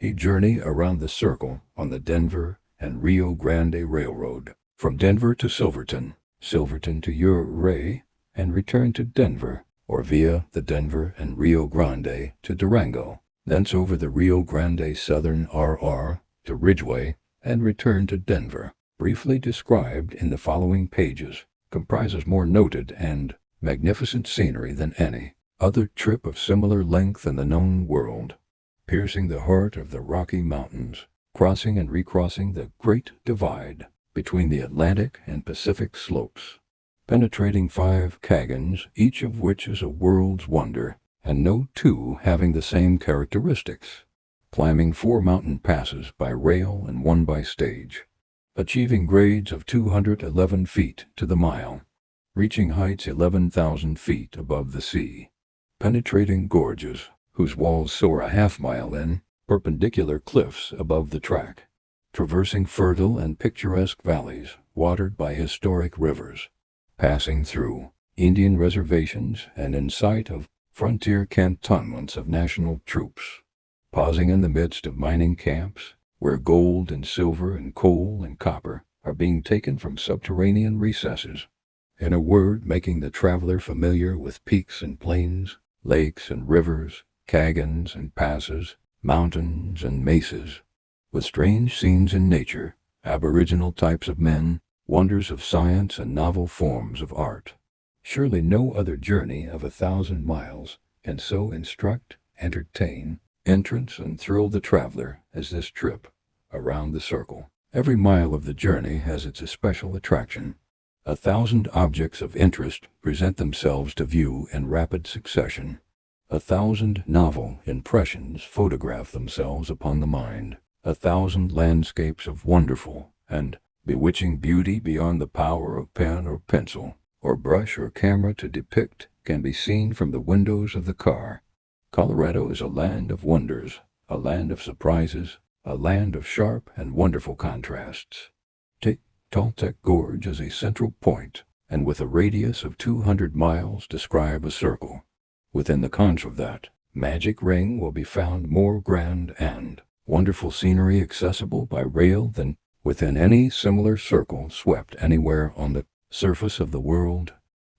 A journey around the circle on the Denver and Rio Grande Railroad. From Denver to Silverton, Silverton to Ouray, and return to Denver, or via the Denver and Rio Grande to Durango, thence over the Rio Grande Southern RR to Ridgeway, and return to Denver. Briefly described in the following pages, comprises more noted and magnificent scenery than any other trip of similar length in the known world, piercing the heart of the Rocky Mountains, crossing and recrossing the Great Divide between the Atlantic and Pacific slopes, penetrating 5 canyons, each of which is a world's wonder, and no two having the same characteristics, climbing 4 mountain passes by rail and 1 by stage, achieving grades of 211 feet to the mile, reaching heights 11,000 feet above the sea, penetrating gorges whose walls soar a half-mile in perpendicular cliffs above the track, traversing fertile and picturesque valleys watered by historic rivers, passing through Indian reservations and in sight of frontier cantonments of national troops, pausing in the midst of mining camps where gold and silver and coal and copper are being taken from subterranean recesses. In a word, making the traveler familiar with peaks and plains, lakes and rivers, canyons and passes, mountains and mesas, with strange scenes in nature, aboriginal types of men, wonders of science and novel forms of art. Surely no other journey of 1,000 miles can so instruct, entertain, entrance and thrill the traveler as this trip around the circle. Every mile of the journey has its especial attraction. 1,000 objects of interest present themselves to view in rapid succession. 1,000 novel impressions photograph themselves upon the mind. 1,000 landscapes of wonderful and bewitching beauty beyond the power of pen or pencil, or brush or camera to depict can be seen from the windows of the car. Colorado is a land of wonders, a land of surprises, a land of sharp and wonderful contrasts. Take Toltec Gorge as a central point, and with a radius of 200 miles describe a circle. Within the contour of that magic ring will be found more grand and wonderful scenery accessible by rail than within any similar circle swept anywhere on the surface of the world.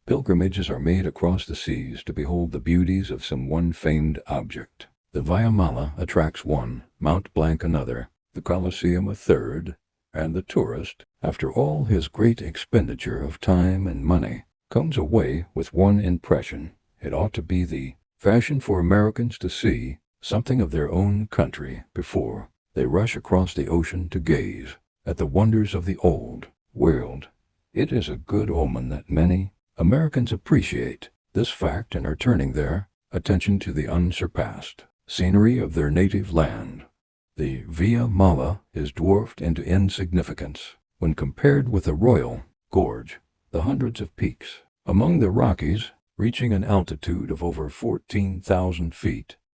Pilgrimages are made across the seas to behold the beauties of some one famed object. The Via Mala attracts one, Mount Blanc another, the Colosseum a third, and the tourist, after all his great expenditure of time and money, comes away with one impression. It ought to be the fashion for Americans to see something of their own country before they rush across the ocean to gaze at the wonders of the old world. It is a good omen that many Americans appreciate this fact and are turning their attention to the unsurpassed scenery of their native land. The Via Mala is dwarfed into insignificance when compared with the Royal Gorge, the hundreds of peaks among the Rockies reaching an altitude of over 14,000 feet